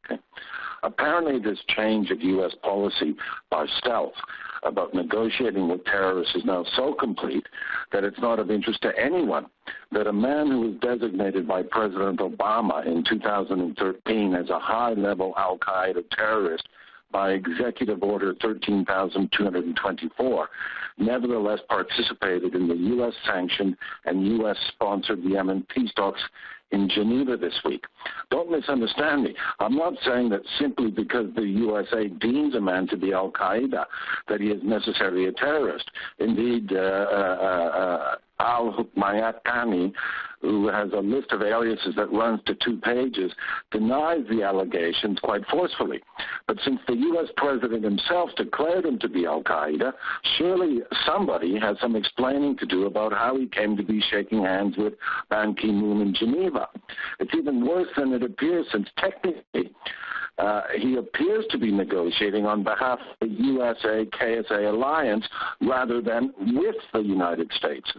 Okay. Apparently, this change of U.S. policy by stealth about negotiating with terrorists is now so complete that it's not of interest to anyone that a man who was designated by President Obama in 2013 as a high-level al-Qaeda terrorist by Executive Order 13,224, nevertheless participated in the U.S.-sanctioned and U.S.-sponsored Yemen peace talks in Geneva this week. Don't misunderstand me. I'm not saying that simply because the USA deems a man to be al-Qaeda that he is necessarily a terrorist. Indeed, al-Humayqani, who has a list of aliases that runs to 2 pages, denies the allegations quite forcefully. But since the U.S. president himself declared him to be al-Qaeda, surely somebody has some explaining to do about how he came to be shaking hands with Ban Ki-moon in Geneva. It's even worse than it appears, since technically he appears to be negotiating on behalf of the USA-KSA alliance rather than with the United States.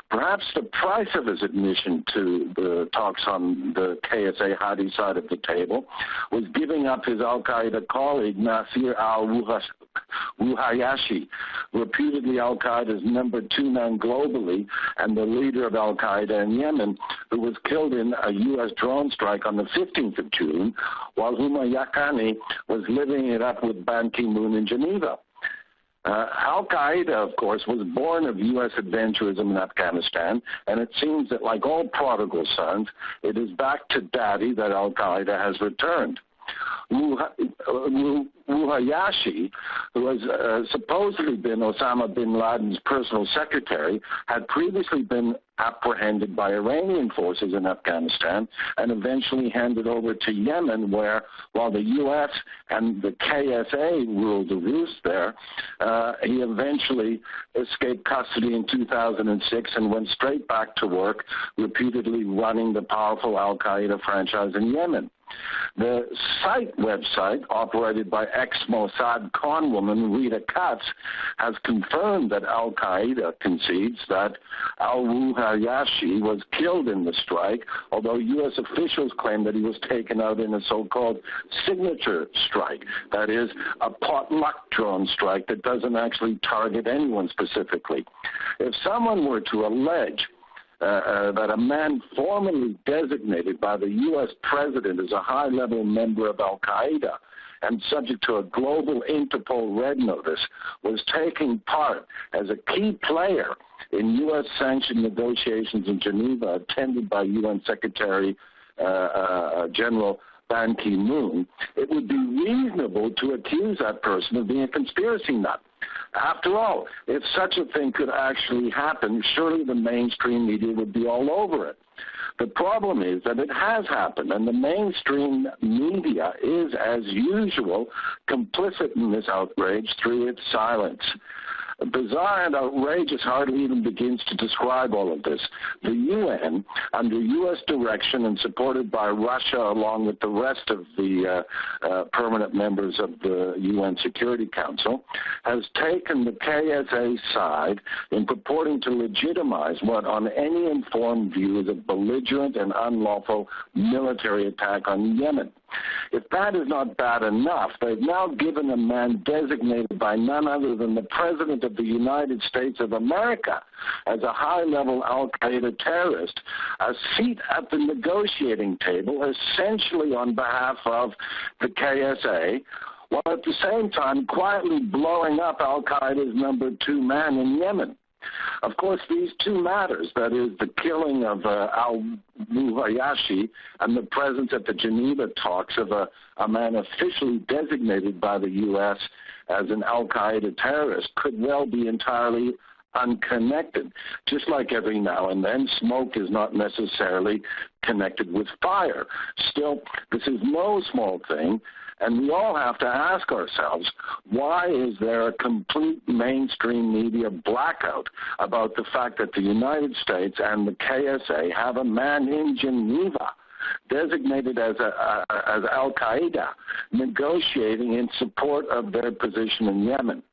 Perhaps the price of his admission to the talks on the KSA Hadi side of the table was giving up his al-Qaeda colleague Nasir al-Ruhayashi, reputedly al-Qaeda's #2 man globally and the leader of al-Qaeda in Yemen, who was killed in a U.S. drone strike on the 15th of June, while Humayqani was living it up with Ban Ki-moon in Geneva. Al-Qaeda, of course, was born of U.S. adventurism in Afghanistan, and it seems that, like all prodigal sons, it is back to daddy that Al-Qaeda has returned. Ruhayashi, who has supposedly been Osama bin Laden's personal secretary, had previously been apprehended by Iranian forces in Afghanistan and eventually handed over to Yemen, where, while the U.S. and the KSA ruled the roost there, he eventually escaped custody in 2006 and went straight back to work, repeatedly running the powerful al-Qaeda franchise in Yemen. The site website, operated by ex-Mossad conwoman Rita Katz, has confirmed that al-Qaeda concedes that al-Ruhayashi was killed in the strike, although U.S. officials claim that he was taken out in a so-called signature strike, that is, a potluck drone strike that doesn't actually target anyone specifically. If someone were to allege that a man formally designated by the U.S. president as a high-level member of al-Qaeda and subject to a global Interpol red notice was taking part as a key player in U.S.-sanctioned negotiations in Geneva attended by UN Secretary General Ban Ki-moon, it would be reasonable to accuse that person of being a conspiracy nut. After all, if such a thing could actually happen, surely the mainstream media would be all over it. The problem is that it has happened, and the mainstream media is, as usual, complicit in this outrage through its silence. Bizarre and outrageous hardly even begins to describe all of this. The UN, under U.S. direction and supported by Russia along with the rest of the permanent members of the UN Security Council, has taken the KSA side in purporting to legitimize what on any informed view is a belligerent and unlawful military attack on Yemen. If that is not bad enough, they've now given a man designated by none other than the President of the United States of America as a high-level al-Qaeda terrorist a seat at the negotiating table, essentially on behalf of the KSA, while at the same time quietly blowing up al-Qaeda's #2 man in Yemen. Of course, these two matters, that is, the killing of al-Ruhayashi and the presence at the Geneva talks of a man officially designated by the U.S. as an al-Qaeda terrorist, could well be entirely unconnected. Just like every now and then, smoke is not necessarily connected with fire. Still, this is no small thing. And we all have to ask ourselves, why is there a complete mainstream media blackout about the fact that the United States and the KSA have a man in Geneva designated as al-Qaeda negotiating in support of their position in Yemen?